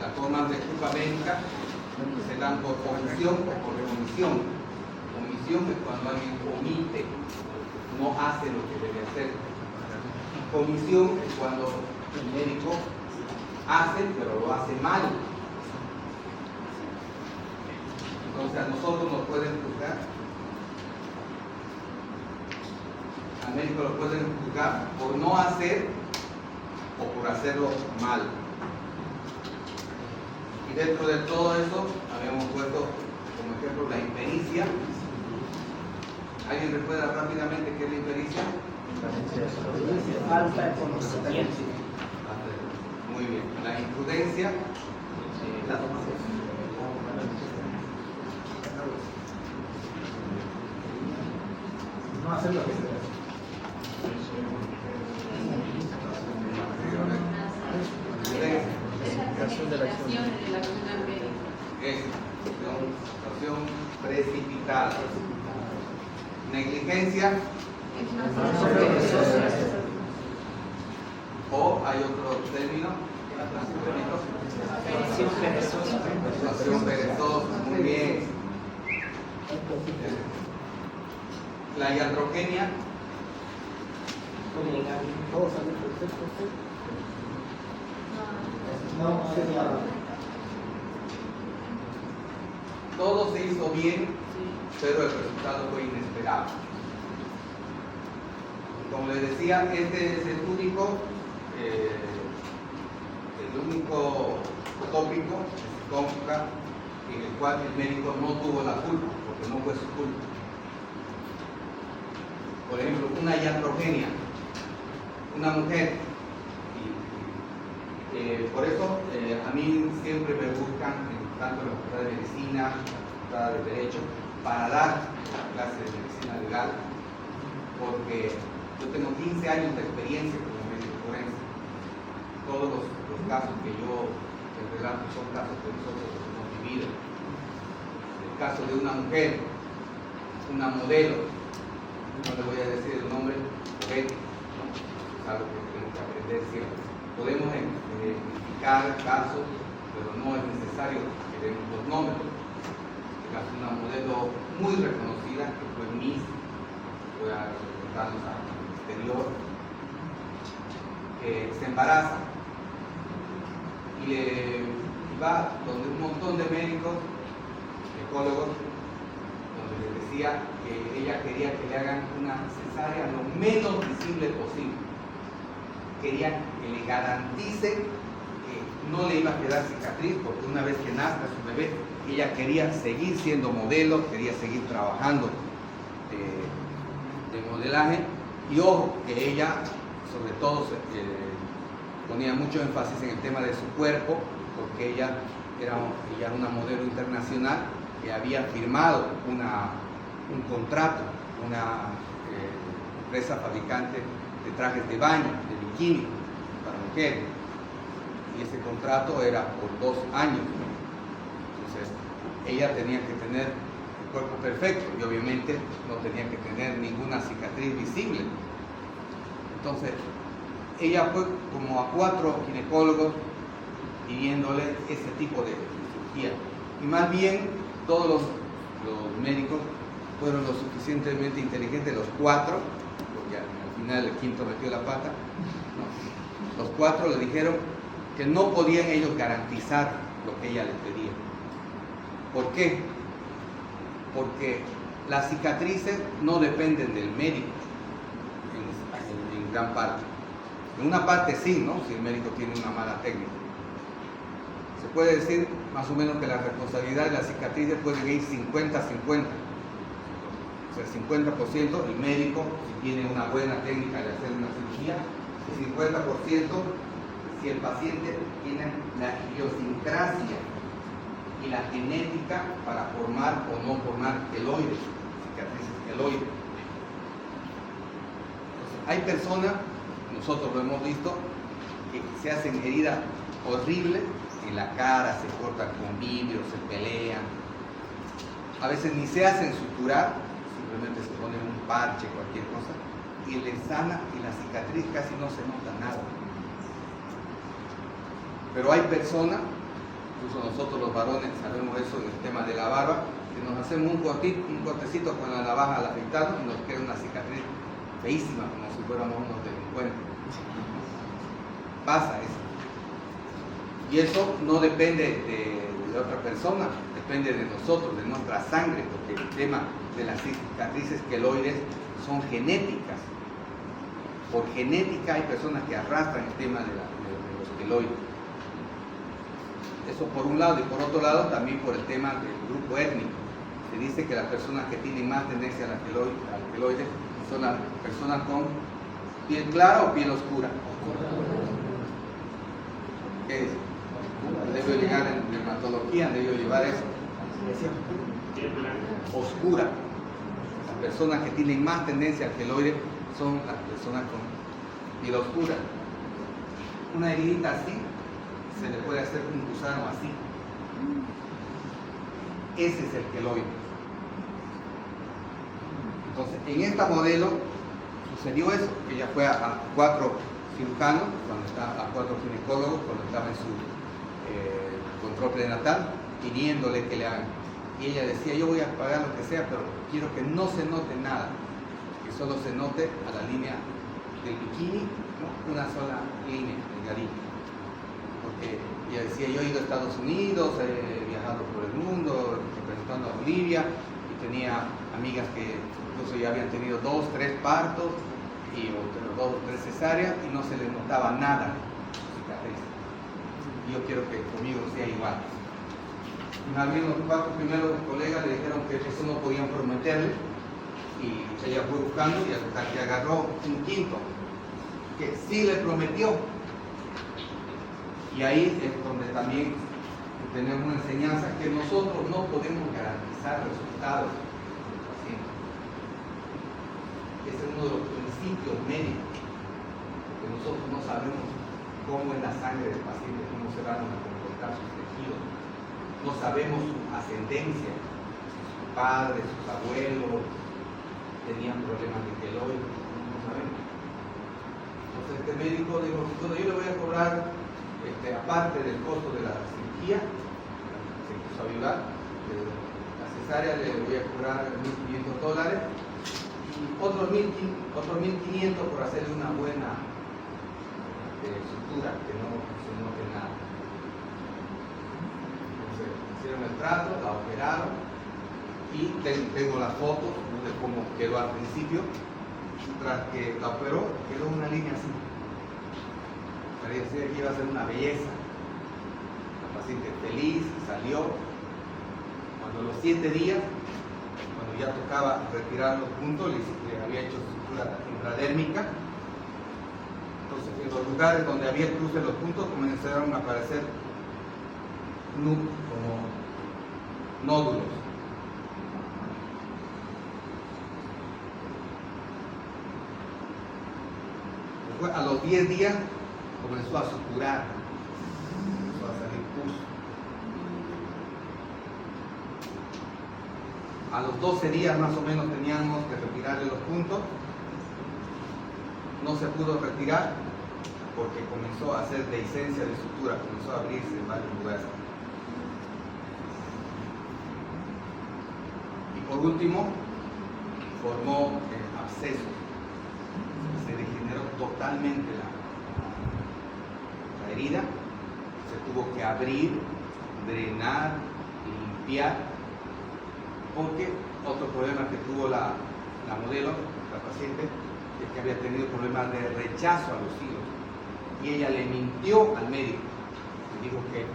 las formas de culpa médica se dan por omisión o por remisión. Omisión es cuando alguien omite, no hace lo que debe hacer. Comisión es cuando el médico hace, pero lo hace mal. Entonces a nosotros nos pueden juzgar, al médico lo pueden juzgar por no hacer o por hacerlo mal. Y dentro de todo eso habíamos puesto como ejemplo la impericia. ¿Alguien recuerda rápidamente qué es la impericia? Falta de conocimiento. Muy bien. La imprudencia. No hacer lo que se debe. Acción de la acción médica. Es acción precipitada. Negligencia. O hay otro término. Acción perezosa. Muy bien. La iatrogenia. Todo se hizo bien, pero el resultado fue inesperado. Como les decía, este es el único tópico que se toca en el cual el médico no tuvo la culpa, porque no fue su culpa. Por ejemplo, una iatrogenia, una mujer. Por eso a mí siempre me buscan, tanto en la Facultad de Medicina, en la Facultad de Derecho, para dar clases de medicina legal, porque yo tengo 15 años de experiencia como médico forense. Todos los casos que yo relato son casos que nosotros hemos vivido. El caso de una mujer, una modelo, no le voy a decir el nombre, porque es algo que tenemos que aprender siempre. Podemos identificar casos, pero no es necesario que demos los nombres. En el caso de una modelo muy reconocida, que fue Miss, voy a representarnos al exterior, que se embaraza y va donde un montón de médicos, ginecólogos, donde les decía que ella quería que le hagan una cesárea lo menos visible posible. Quería que le garantice que no le iba a quedar cicatriz, porque una vez que nazca su bebé, ella quería seguir siendo modelo, quería seguir trabajando de modelaje. Y ojo, que ella sobre todo ponía mucho énfasis en el tema de su cuerpo, porque ella era una modelo internacional que había firmado un contrato, una empresa fabricante de trajes de baño, de bikini para mujeres, y ese contrato era por 2 años. Entonces ella tenía que tener el cuerpo perfecto y obviamente no tenía que tener ninguna cicatriz visible. Entonces ella fue como a 4 ginecólogos pidiéndole ese tipo de cirugía, y más bien todos los médicos fueron lo suficientemente inteligentes, los 4, porque al final el quinto metió la pata, no, los 4 le dijeron que no podían ellos garantizar lo que ella les pedía. ¿Por qué? Porque las cicatrices no dependen del médico en gran parte. En una parte sí, ¿no? Si el médico tiene una mala técnica. Se puede decir más o menos que la responsabilidad de las cicatrices puede ir 50-50. O sea, 50% el médico, si tiene una buena técnica de hacer una cirugía, y 50% si el paciente tiene la idiosincrasia y la genética para formar o no formar queloides, cicatrices queloides. Entonces, hay personas, nosotros lo hemos visto, que se hacen heridas horribles en la cara, se cortan con vidrio, se pelean. A veces ni se hacen suturar, simplemente se ponen un parche, cualquier cosa, y le sana y la cicatriz casi no se nota nada. Pero hay personas, incluso nosotros los varones sabemos eso en el tema de la barba, que nos hacemos un cortecito con la navaja al afeitarnos y nos queda una cicatriz feísima, como si fuéramos unos delincuentes. Pasa eso. Y eso no depende de otra persona, depende de nosotros, de nuestra sangre, porque el tema de las cicatrices queloides son genéticas. Por genética hay personas que arrastran el tema de los queloides. Eso por un lado, y por otro lado también por el tema del grupo étnico. Se dice que las personas que tienen más tendencia al queloide son las personas con piel clara o piel oscura. ¿Qué es? Debe llegar en dermatología, debe llevar eso. Oscura. Las personas que tienen más tendencia al queloide son las personas con piel oscura. Una heridita así se le puede hacer un gusano así. Ese es el queloide. Entonces, en esta modelo sucedió eso, que ella fue a 4 cirujanos, a 4 ginecólogos cuando estaba en su control prenatal, pidiéndole que le hagan. Y ella decía, yo voy a pagar lo que sea, pero quiero que no se note nada, que solo se note a la línea del bikini, ¿no? Una sola línea, delgadita. Porque ella decía, yo he ido a Estados Unidos, he viajado por el mundo, representando a Bolivia, y tenía amigas que incluso ya habían tenido 2, 3 partos, o 2 o 3 cesáreas, y no se les notaba nada cicatriz. Y yo quiero que conmigo sea igual. Más bien los 4 primeros colegas le dijeron que eso no podían prometerle, y ella fue buscando y hasta que agarró un quinto que sí le prometió. Y ahí es donde también tenemos una enseñanza que nosotros no podemos garantizar resultados del paciente. Ese es uno de los principios médicos, porque nosotros no sabemos cómo es la sangre del paciente, cómo se van a comportar sus tejidos, no sabemos su ascendencia, sus padres, sus abuelos tenían problemas de queloide, no sabemos. Entonces este médico dijo, bueno, yo le voy a cobrar aparte del costo de la cirugía, se puso a violar, la cesárea le voy a cobrar $1.500 y otros 1.500 por hacerle una buena sutura, que no se note nada. Entonces hicieron el trato, la operaron y tengo las fotos de cómo quedó al principio. Tras que la operó, quedó una línea así. Parecía que iba a ser una belleza. La paciente feliz, salió. Cuando los 7 días, cuando ya tocaba retirar los puntos, le había hecho sutura intradérmica. Entonces, en los lugares donde había el cruce de los puntos comenzaron a aparecer como nódulos. Después, a los 10 días, comenzó a suturar, comenzó a salir pus. A los 12 días más o menos teníamos que retirarle los puntos. No se pudo retirar porque comenzó a hacer dehiscencia de sutura, comenzó a abrirse en varios lugares. Y por último, formó abscesos. Se degeneró totalmente la herida, se tuvo que abrir, drenar, limpiar, porque otro problema que tuvo la modelo, la paciente, es que había tenido problemas de rechazo a los hilos, y ella le mintió al médico, le dijo que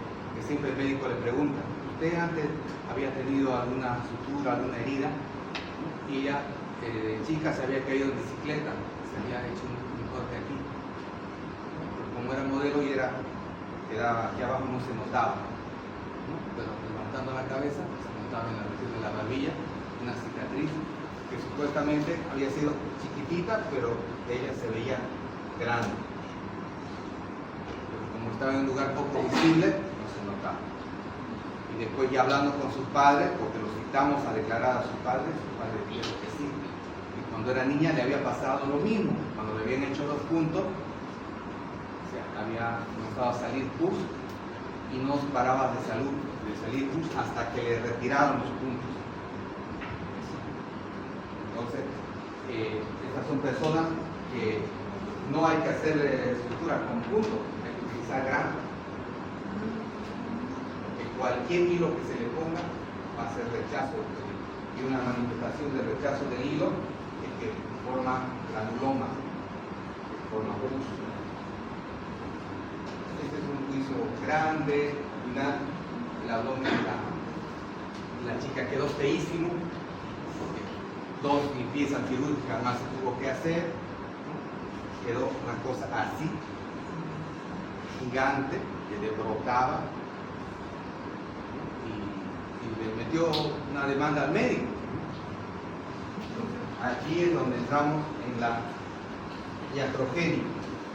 siempre el médico le pregunta, ¿usted antes había tenido alguna sutura, alguna herida? Y ella, de chica, se había caído en bicicleta, se había hecho un corte aquí. Como era modelo y quedaba aquí abajo, no se notaba, ¿no? Pero levantando la cabeza se notaba en la región de la barbilla una cicatriz que supuestamente había sido chiquitita, pero ella se veía grande. Pero como estaba en un lugar poco visible, no se notaba. Y después, ya hablando con sus padres, porque los citamos a declarar a sus padres dijeron que sí. Y cuando era niña le había pasado lo mismo, cuando le habían hecho los puntos, había comenzado a salir pus, y no paraba de salir hasta que le retiraron los puntos. Entonces, estas son personas que no hay que hacerle estructura con puntos, hay que utilizar granos. Porque cualquier hilo que se le ponga va a ser rechazo, y una manifestación de rechazo del hilo es que forma granuloma, que forma pus. Este es un juicio grande, final, el abdomen de la chica quedó feísimo, porque 2 limpiezas quirúrgicas más se tuvo que hacer, ¿no? Quedó una cosa así, gigante, que le brotaba, y le metió una demanda al médico. Entonces, aquí es donde entramos en la iatrogenia.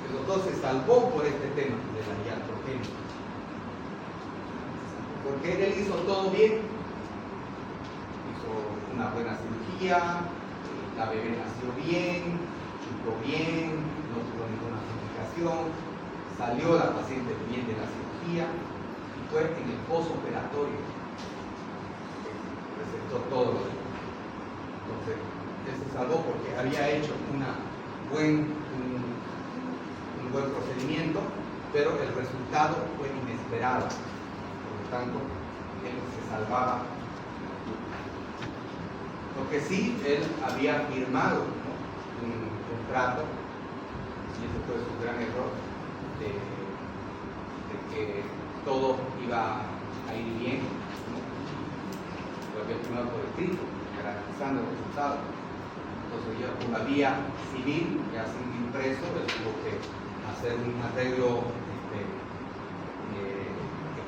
El doctor se salvó por este tema de la iatrogenia, porque él hizo todo bien, hizo una buena cirugía, la bebé nació bien, chupó bien, no tuvo ninguna complicación, salió la paciente bien de la cirugía y fue en el postoperatorio que presentó todo lo demás. Entonces, él se salvó porque había hecho un buen procedimiento, pero el resultado fue inesperado. Por lo tanto, él se salvaba. Lo que sí, él había firmado, ¿no?, un contrato, y ese fue su gran error, de que todo iba a ir bien, ¿no? Lo había firmado por escrito, garantizando el resultado. Entonces, ya por la vía civil, ya sin impreso, él tuvo que hacer un arreglo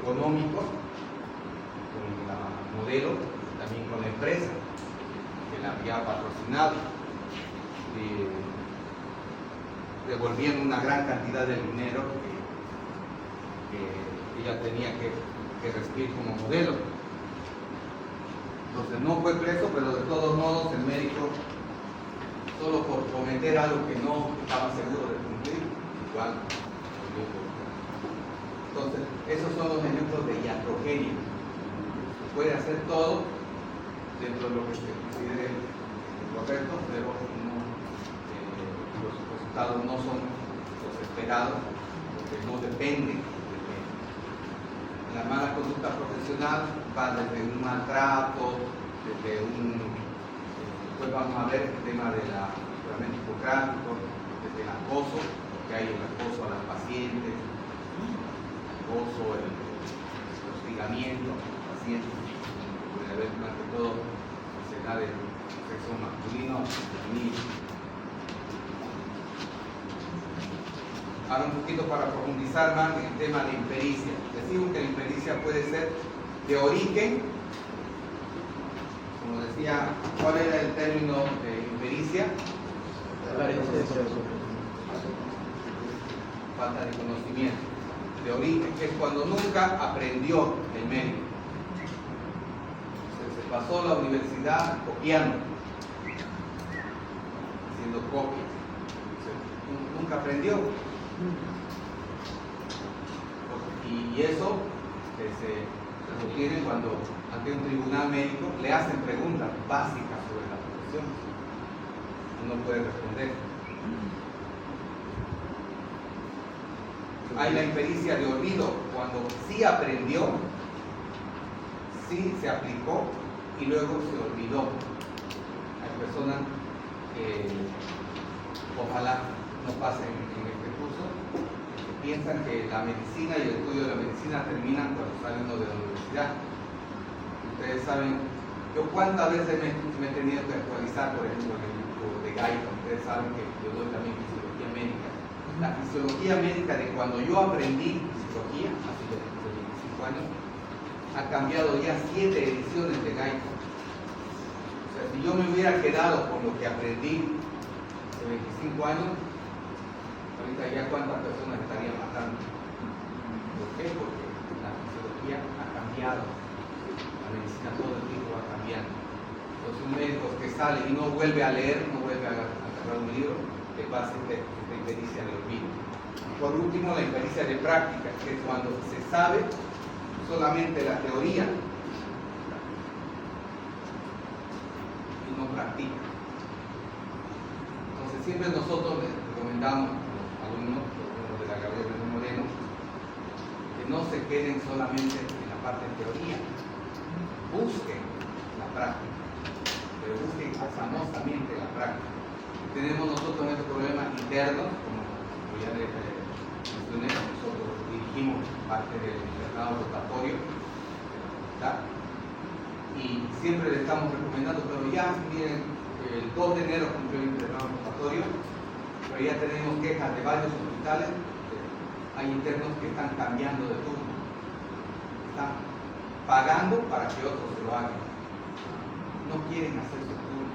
económico con la modelo, también con la empresa que la había patrocinado, devolviendo una gran cantidad de dinero que ella tenía que recibir como modelo. Entonces no fue preso, pero de todos modos el médico, solo por prometer algo que no estaba seguro de cumplir, igual. Entonces, esos son los ejemplos de iatrogenia. Se puede hacer todo dentro de lo que se considere correcto, pero no, los resultados no son los esperados, porque no dependen del médico. La mala conducta profesional va desde un maltrato, desde después vamos a ver el tema del juramento hipocrático, desde el acoso, porque hay el acoso a las pacientes, acoso, el hostigamiento a los pacientes, puede haber más que todo ansiedad del sexo masculino y femenino. Ahora un poquito para profundizar más en el tema de impericia. Decimos que la impericia puede ser de origen, como decía, ¿cuál era el término de impericia? Falta de conocimiento. De origen, que es cuando nunca aprendió el médico. Se pasó la universidad copiando, haciendo copias. Nunca aprendió. Y eso se obtiene cuando ante un tribunal médico le hacen preguntas básicas sobre la profesión. Uno puede responder. Hay la impericia de olvido, cuando sí aprendió, sí se aplicó y luego se olvidó. Hay personas que ojalá no pasen en este curso, que piensan que la medicina y el estudio de la medicina terminan cuando salen uno de la universidad. Ustedes saben, yo cuántas veces me he tenido que actualizar, por ejemplo, en el grupo de Gaito. Ustedes saben que yo doy también fisiología médica. La fisiología médica de cuando yo aprendí fisiología, hace 25 años, ha cambiado ya 7 ediciones de Gaito. O sea, si yo me hubiera quedado con lo que aprendí hace 25 años, ahorita ya cuántas personas estarían matando. ¿Por qué? Porque la fisiología ha cambiado, la medicina todo el tiempo va cambiando. Entonces un médico que sale y no vuelve a leer, no vuelve a agarrar un libro, le pasa esta impericia de olvido. Y por último, la impericia de práctica, que es cuando se sabe, solamente la teoría y no practica. Entonces siempre nosotros les recomendamos a los alumnos de la Gabriela de Moreno que no se queden solamente en la parte de teoría, busquen la práctica, pero busquen afanosamente la práctica. Tenemos nosotros este problema interno, como ya les mencioné, nosotros dirigimos parte del internado rotatorio, ¿verdad? Y siempre le estamos recomendando, pero ya, miren, el 2 de enero cumplió el internado rotatorio, pero ya tenemos quejas de varios hospitales, hay internos que están cambiando de turno, están pagando para que otros se lo hagan, no quieren hacer su turno,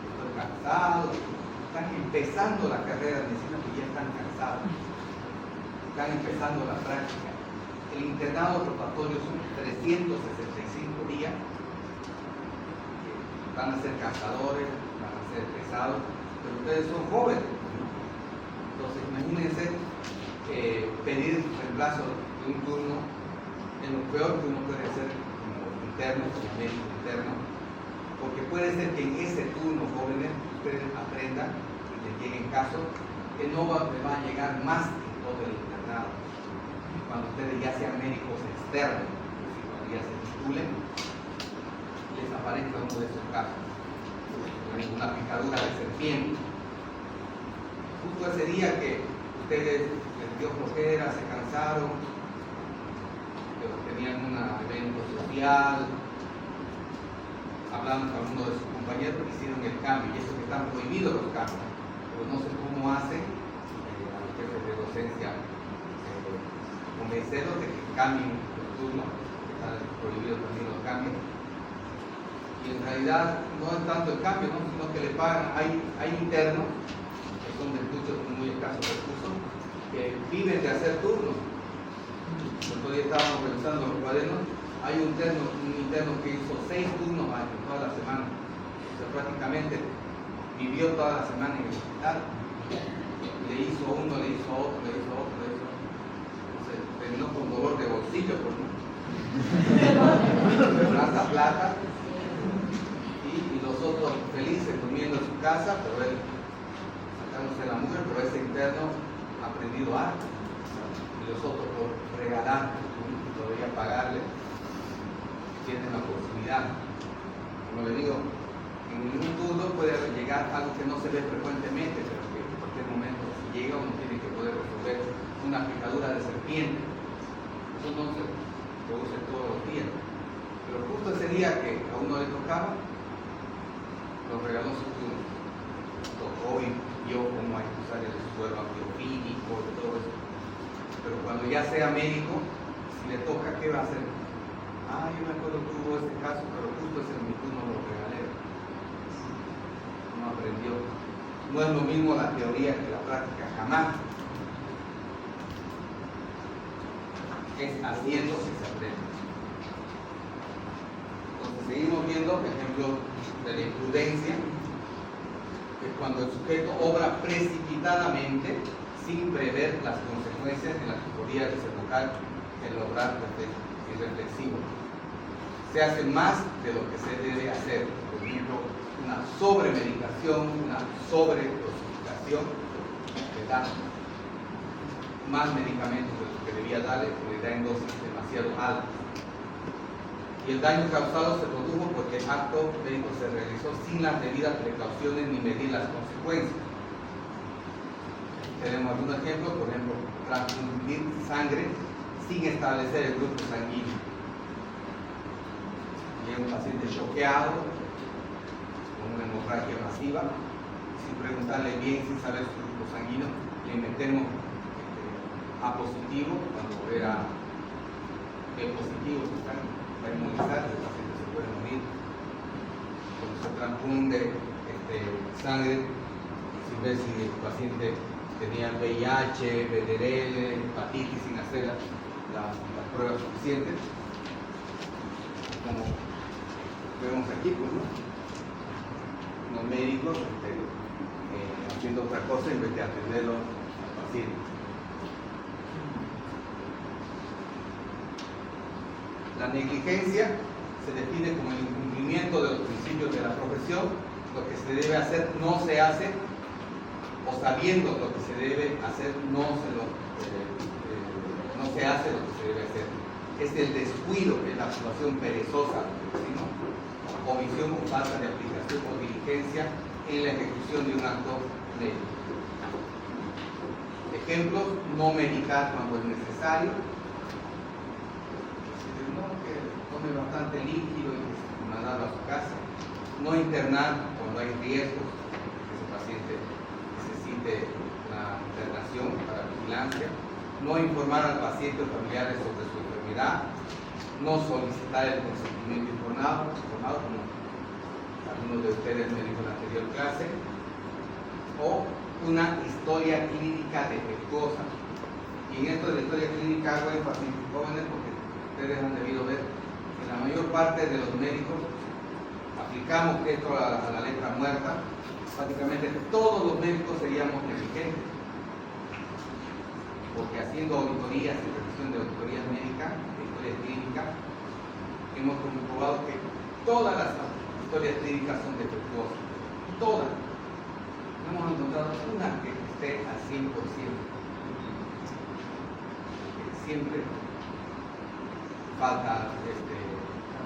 están cansados, están empezando la carrera de medicina porque ya están cansados, están empezando la práctica. El internado rotatorio son 365 días, van a ser cansadores, van a ser pesados, pero ustedes son jóvenes. Entonces imagínense pedir reemplazo de un turno en lo peor que uno puede hacer como interno, como médico interno, porque puede ser que en ese turno, jóvenes, ustedes aprendan y les lleguen casos que no les va a llegar más en todo el internado. Cuando ustedes ya sean médicos externos, cuando ya se titulen, les aparezca uno de esos casos, una picadura de serpiente. Justo ese día que ustedes les dio flojera, se cansaron, que tenían un evento social, hablando con uno de sus compañeros, hicieron el cambio, y eso que están prohibidos los cambios, pero no sé cómo hacen a los jefes de docencia convencerlos de que cambien el turno, que están prohibidos también los cambios. Y en realidad no es tanto el cambio, ¿no? Sino que le pagan, hay internos que son de muy escasos recursos, que viven de hacer turnos. Nosotros ya estábamos revisando los cuadernos, hay un interno que hizo 6 turnos en toda la semana, o sea, prácticamente vivió toda la semana en el hospital, le hizo uno, le hizo otro, le hizo otro, le hizo otro. Entonces terminó con dolor de bolsillo, por no tanta plata, y los otros felices durmiendo en su casa, pero él sacándose la mujer, pero ese interno ha aprendido arte, y los otros por regalar, todavía pagarle, tienen la posibilidad. Como le digo, en ningún turno puede llegar algo que no se ve frecuentemente, pero que en cualquier momento si llega uno tiene que poder resolver una picadura de serpiente. Eso no se produce todos los días, pero justo ese día que a uno le tocaba, nos regaló su turno. Tocó y vio cómo hay que usar el suero antiofídico y todo eso. Pero cuando ya sea médico, si le toca, ¿qué va a hacer? Ah, yo me acuerdo que hubo ese caso, pero justo ese en mi turno lo regalé. No aprendió. No es lo mismo la teoría que la práctica, jamás. Es haciendo que se aprende. Entonces seguimos viendo ejemplos de la imprudencia, que es cuando el sujeto obra precipitadamente sin prever las consecuencias en las que podría desembocar el obrar irreflexivo. Se hace más de lo que se debe hacer. Por ejemplo, una sobremedicación, una sobredosificación, le da más medicamentos de los que debía darle, le da en dosis demasiado altas. Y el daño causado se produjo porque el acto médico se realizó sin las debidas precauciones ni medir las consecuencias. Tenemos algunos ejemplos, por ejemplo, transfundir sangre sin establecer el grupo sanguíneo. Y un paciente choqueado, con una hemorragia masiva, sin preguntarle bien, sin saber su grupo sanguíneo, le metemos A positivo cuando era B positivo, está inmunizado, el paciente se puede morir. Cuando se transfunde sangre, sin ver si el paciente tenía VIH, VDRL, hepatitis, sin hacer las pruebas suficientes, como vemos aquí, pues, ¿no? Los médicos haciendo otra cosa en vez de atenderlo al paciente. La negligencia se define como el incumplimiento de los principios de la profesión. Lo que se debe hacer no se hace, o sabiendo lo que se debe hacer no se hace lo que se debe hacer. Es el descuido, es la actuación perezosa, ¿no? Omisión o falta de aplicación o diligencia en la ejecución de un acto médico. Ejemplos: no medicar cuando es necesario, no, que tome bastante líquido y mandarlo a su casa. No internar cuando hay riesgos que ese paciente necesite una internación para vigilancia. No informar al paciente o familiares sobre su enfermedad. No solicitar el consentimiento informado, como algunos de ustedes me dijo en la anterior clase. O una historia clínica defectuosa. Y en esto de la historia clínica hago énfasis, jóvenes, porque ustedes han debido ver que la mayor parte de los médicos aplicamos esto a la letra muerta. Prácticamente todos los médicos seríamos negligentes, porque haciendo auditorías y revisión de auditorías médicas, de historias clínicas, hemos comprobado que todas las historias clínicas son defectuosas. Todas. No hemos encontrado una que esté al 100%. Siempre falta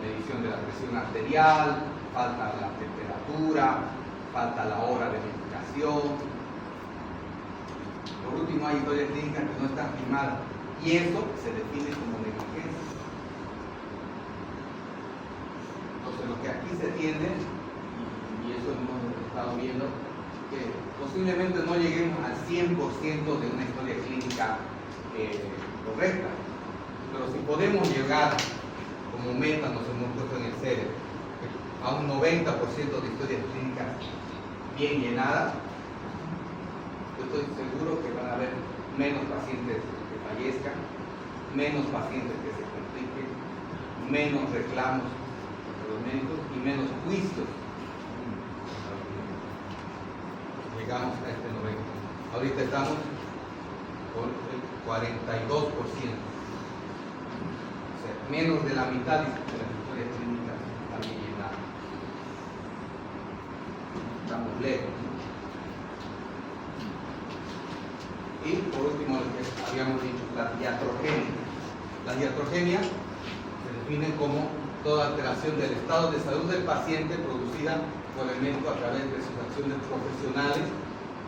medición de la presión arterial, falta la temperatura, falta la hora de medicación. Por último, hay historias clínicas que no están firmadas y eso se define como negligencia. Entonces, lo que aquí se tiende, y eso hemos estado viendo, que posiblemente no lleguemos al 100% de una historia clínica correcta, pero si podemos llegar, como meta nos hemos puesto en el cerebro, a un 90% de historias clínicas bien llenadas, yo estoy seguro que van a haber menos pacientes que fallezcan, menos pacientes que se compliquen, menos reclamos de los médicos y menos juicios. Llegamos a este 90%. Ahorita estamos con el 42%. O sea, menos de la mitad de las historias clínicas están bien llenadas. Estamos lejos. Y por último, lo que habíamos dicho, la iatrogenia. La iatrogenia se define como toda alteración del estado de salud del paciente producida por el médico a través de sus acciones profesionales,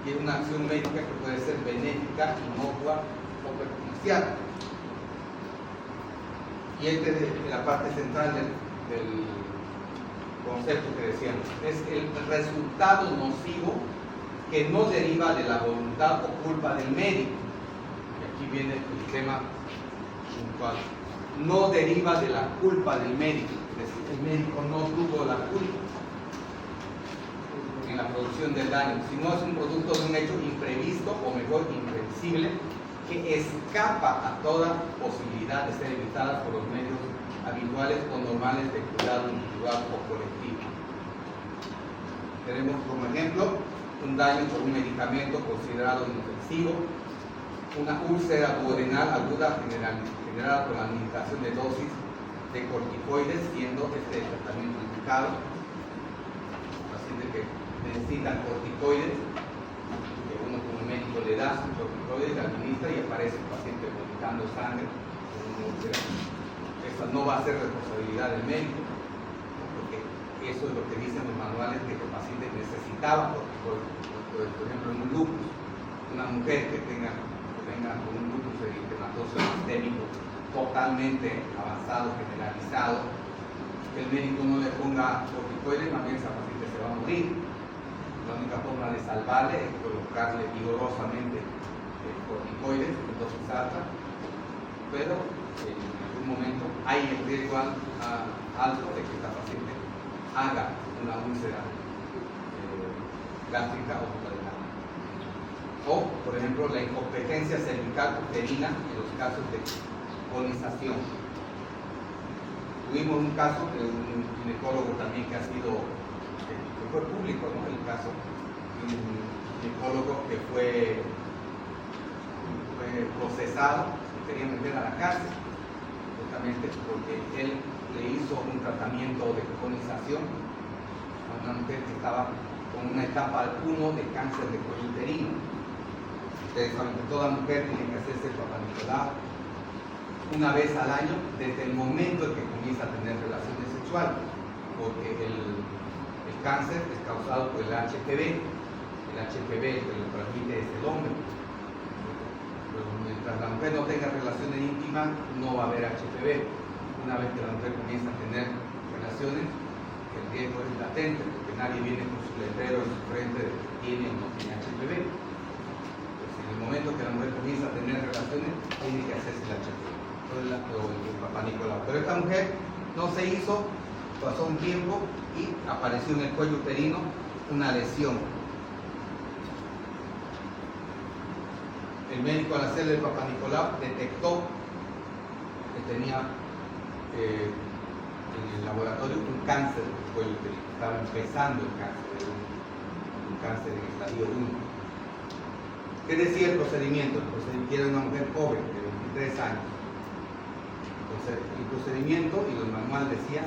y es una acción médica que puede ser benéfica, inocua o perjudicial. Y esta es la parte central del concepto que decíamos, es el resultado nocivo que no deriva de la voluntad o culpa del médico. Y aquí viene el tema puntual. No deriva de la culpa del médico, es decir, el médico no tuvo la culpa en la producción del daño, sino es un producto de un hecho imprevisto, o mejor, imprevisible, que escapa a toda posibilidad de ser evitada por los medios habituales o normales de cuidado individual o colectivo. Tenemos como ejemplo un daño por un medicamento considerado inofensivo, una úlcera duodenal aguda generada por la administración de dosis de corticoides, siendo este el tratamiento indicado. Pacientes que necesitan corticoides, que uno como médico le da sus corticoides, le administra y aparece el paciente vomitando sangre con una úlcera. Esta no va a ser responsabilidad del médico, porque eso es lo que dicen los manuales, que el paciente necesitaba corticoides. Por ejemplo, en un lupus, una mujer que venga con un lupus eritematoso sistémico totalmente avanzado, generalizado, que el médico no le ponga corticoides, más bien esa paciente se va a morir. La única forma de salvarle es colocarle vigorosamente corticoides, dosis alta, pero en algún momento hay el riesgo alto de que esta paciente haga una úlcera gástrica o duodenal. O, por ejemplo, la incompetencia cervical uterina en los casos de colonización. Tuvimos un caso de un ginecólogo también que ha sido, que fue público, ¿no? El caso de un ginecólogo que fue procesado y quería meter a la cárcel. justamente porque él le hizo un tratamiento de conización a una mujer que estaba con una etapa 1 de cáncer de cuello uterino. Ustedes saben que toda mujer tiene que hacerse el Papá Nicolau una vez al año desde el momento en que comienza a tener relaciones sexuales, porque el cáncer es causado por el HPV. El HPV que lo transmite es el hombre. Pero mientras la mujer no tenga relaciones íntimas, no va a haber HPV. Una vez que la mujer comienza a tener relaciones, el riesgo es latente, porque nadie viene con su letrero en su frente de que tiene o no tiene HPV. Pues en el momento que la mujer comienza a tener relaciones, tiene que hacerse el HPV. O el Papá Nicolau. Pero esta mujer no se hizo, pasó un tiempo y apareció en el cuello uterino una lesión. El médico, al hacerle el Papá Nicolau, detectó que tenía en el laboratorio un cáncer del cuello uterino. Estaba empezando el cáncer, un cáncer en estadio 1. ¿Qué decía el procedimiento? El procedimiento era una mujer joven de 23 años. Entonces, el procedimiento y el manual decía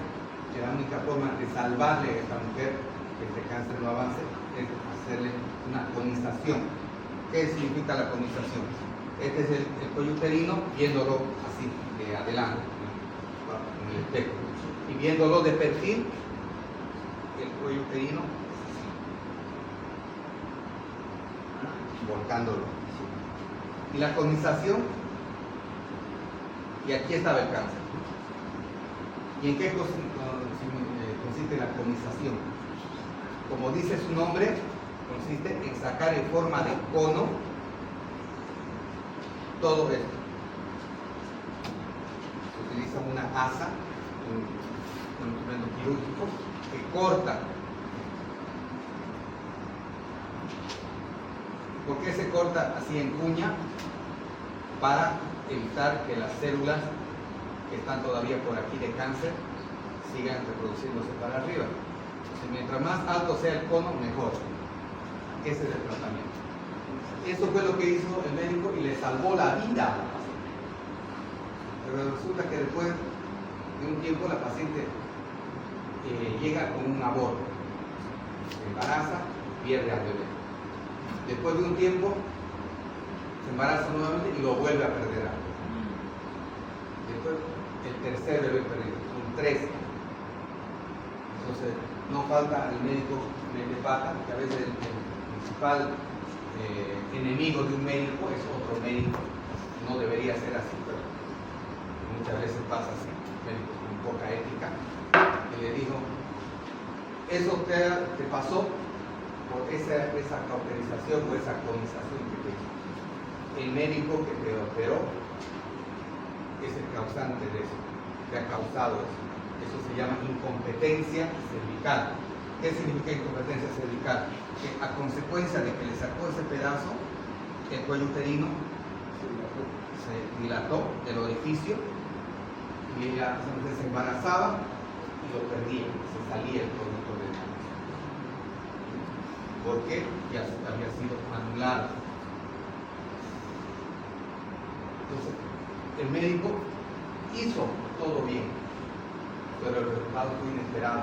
que la única forma de salvarle a esta mujer que este cáncer no avance es hacerle una conización. ¿Qué significa la conización? Este es el cuello uterino, viéndolo así, de adelante, en el espejo. Y viéndolo de perfil, el cuello uterino es así, volcándolo. Y la conización, y aquí estaba el cáncer. ¿Y en qué consiste la conización? Como dice su nombre, consiste en sacar en forma de cono todo esto. Se utiliza una asa, un instrumento quirúrgico que corta. ¿Por qué se corta así en cuña? Para evitar que las células que están todavía por aquí de cáncer sigan reproduciéndose para arriba. Entonces, mientras más alto sea el cono, mejor. Ese es el tratamiento. Eso fue lo que hizo el médico y le salvó la vida a la paciente. Pero resulta que después de un tiempo la paciente llega con un aborto, se embaraza y pierde al bebé. Después de un tiempo se embaraza nuevamente y lo vuelve a perder al bebé. Después el tercer bebé perdido, son 3. Entonces no falta el médico de pata, que a veces el principal enemigo de un médico es otro médico. No debería ser así, pero muchas veces pasa así. Médicos con poca ética, y le dijo: eso te pasó por esa cauterización o esa conización que te hizo. El médico que te operó es el causante de eso, que ha causado eso. Eso se llama incompetencia cervical. ¿Qué significa incompetencia cervical? Que a consecuencia de que le sacó ese pedazo, el cuello uterino se dilató del orificio y ella se embarazaba y lo perdía, se salía el producto del cáncer. ¿Por qué? Ya había sido anulado. Entonces, el médico hizo todo bien, pero el resultado fue inesperado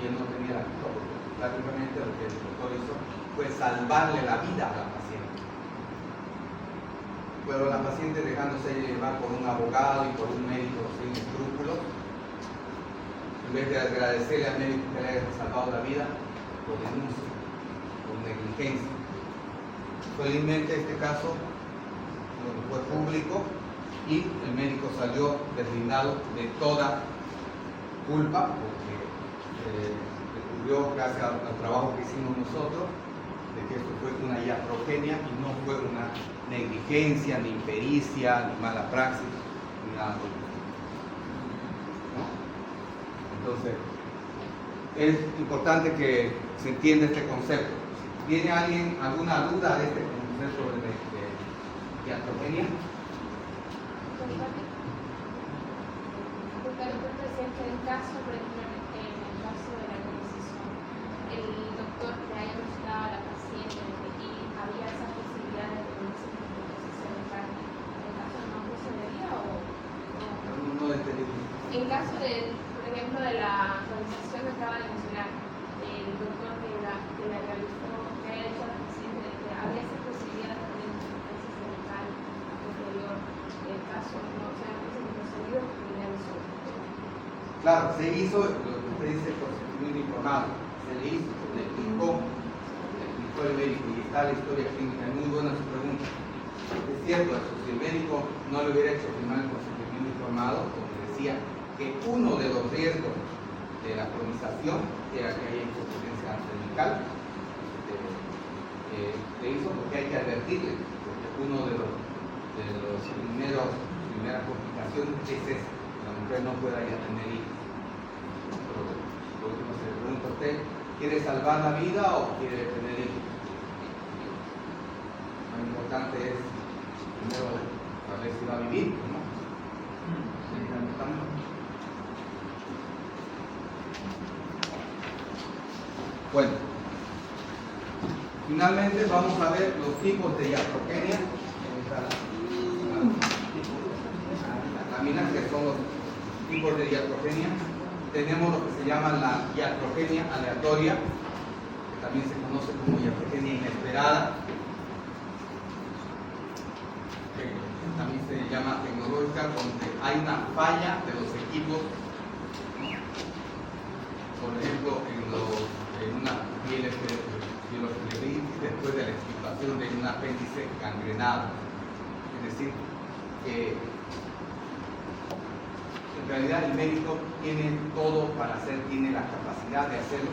y él no tenía la culpa, porque prácticamente lo que el doctor hizo fue salvarle la vida a la paciente. Pero la paciente, dejándose llevar por un abogado y por un médico sin escrúpulos, en vez de agradecerle al médico que le haya salvado la vida, lo denuncia por negligencia. Felizmente este caso fue público y el médico salió deslindado de toda culpa, porque descubrió, gracias al trabajo que hicimos nosotros, de que esto fue una iatrogenia y no fue una negligencia, ni impericia, ni mala praxis, ni nada por el estilo, ¿no? Entonces, es importante que se entienda este concepto. ¿Tiene alguien alguna duda de este concepto de iatrogenia? En el caso, por ejemplo, en el caso de la conización, el doctor le haya mostrado a la paciente y había esa posibilidad de tener ese cervical, ¿en el caso no procedería o no? No entendí En caso de, por ejemplo, de la actualización que acaba de mencionar, el doctor que la realizó, que ha hecho la paciente, que había esa posibilidad de tener consecuencias cervical a posterior, el caso no se ha procedido porque finalizó. Claro, se hizo lo que usted dice procedimiento informado, se le hizo, se le explicó el médico y está la historia clínica. Es muy buena su pregunta. Es cierto eso, si el médico no le hubiera hecho firmar el procedimiento informado, como decía, que uno de los riesgos de la cronización era que haya insuficiencia cervical, le hizo porque hay que advertirle, porque uno de los primeras complicaciones es esa, que la mujer no pueda ya tener hijos. Pero lo último se le pregunta a usted, ¿quiere salvar la vida o quiere tener hijos? Lo importante es primero saber si va a vivir o no. Bueno, finalmente vamos a ver los tipos de iatrogenia. Las láminas que son los tipos de iatrogenia. Tenemos lo que se llama la iatrogenia aleatoria, que también se conoce como iatrogenia inesperada, que también se llama tecnológica, donde hay una falla de los equipos, por ejemplo, en una pielofibrosis después de la extirpación de un apéndice gangrenado. Es decir, que en realidad el médico tiene todo para hacer, tiene la capacidad de hacerlo,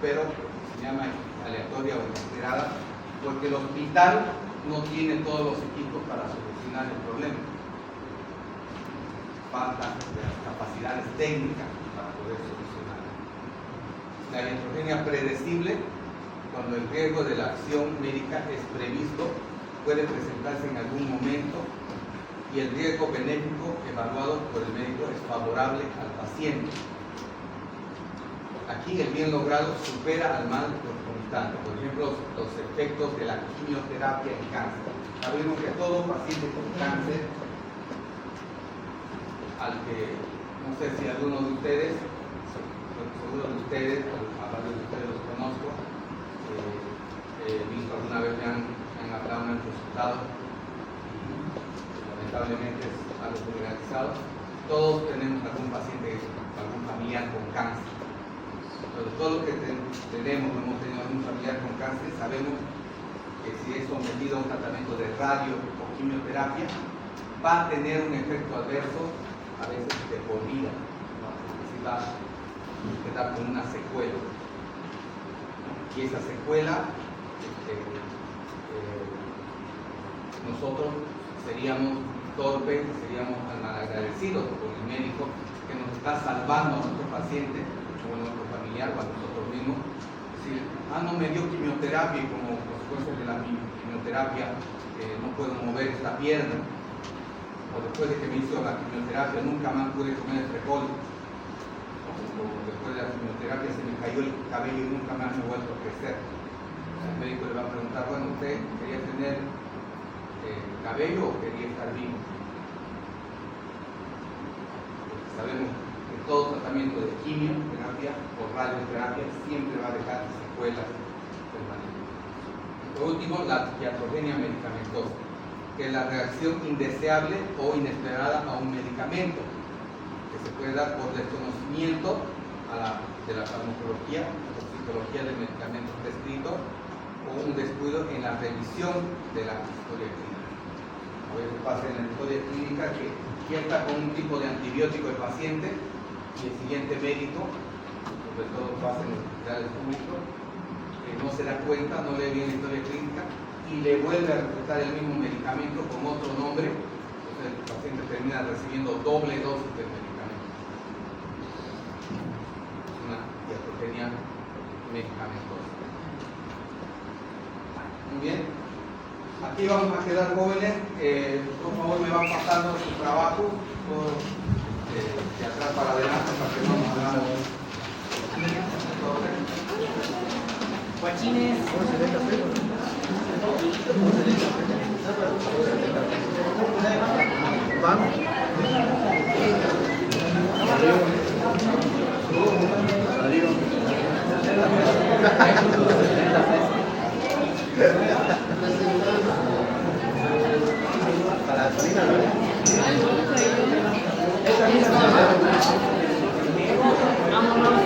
pero se llama aleatoria o inesperada porque el hospital no tiene todos los equipos para solucionar el problema. Falta de las capacidades técnicas para poder solucionar. La iatrogenia predecible, cuando el riesgo de la acción médica es previsto, puede presentarse en algún momento y el riesgo benéfico evaluado por el médico es favorable al paciente. Aquí el bien logrado supera al mal concomitante. Por ejemplo, los efectos de la quimioterapia en cáncer. Sabemos que todo paciente con cáncer, al que no sé si algunos de ustedes, seguro de ustedes, a varios de ustedes los conozco, visto alguna vez me han hablado, me han consultado, lamentablemente es algo generalizado. Todos tenemos algún paciente, algún familiar con cáncer. Pero todo lo que tenemos, hemos tenido algún familiar con cáncer, sabemos que si es sometido a un tratamiento de radio o quimioterapia, va a tener un efecto adverso, a veces de por vida, ¿no? Si va a quedar con una secuela. Y esa secuela, nosotros seríamos torpes, seríamos malagradecidos con el médico que nos está salvando a nuestro paciente o a nuestro familiar o a nosotros mismos. Decir, no me dio quimioterapia y como consecuencia de la quimioterapia no puedo mover esta pierna, o después de que me hizo la quimioterapia nunca más pude comer frijol, o después de la quimioterapia se me cayó el cabello y nunca más me he vuelto a crecer. El médico le va a preguntar, bueno, ¿usted quería tener cabello o quería estar vivo? Porque sabemos que todo tratamiento de quimioterapia o radioterapia siempre va a dejar secuelas permanentes. Por último, la iatrogenia medicamentosa, que es la reacción indeseable o inesperada a un medicamento, que se puede dar por desconocimiento de la farmacología o toxicología del medicamento prescrito o un descuido en la revisión de la historia clínica. A veces pasa en la historia clínica que inyecta con un tipo de antibiótico el paciente y el siguiente médico, sobre todo pasa en los hospitales públicos, que no se da cuenta, no lee bien la historia clínica y le vuelve a recetar el mismo medicamento con otro nombre, entonces el paciente termina recibiendo doble dosis del medicamento. Es una iatrogenia medicamentosa. Muy bien. Aquí vamos a quedar jóvenes. Por favor, me van pasando su trabajo de atrás para adelante para que no nos hagamos. Guachines. Vamos. Para la gasolina, ¿no? Vámonos.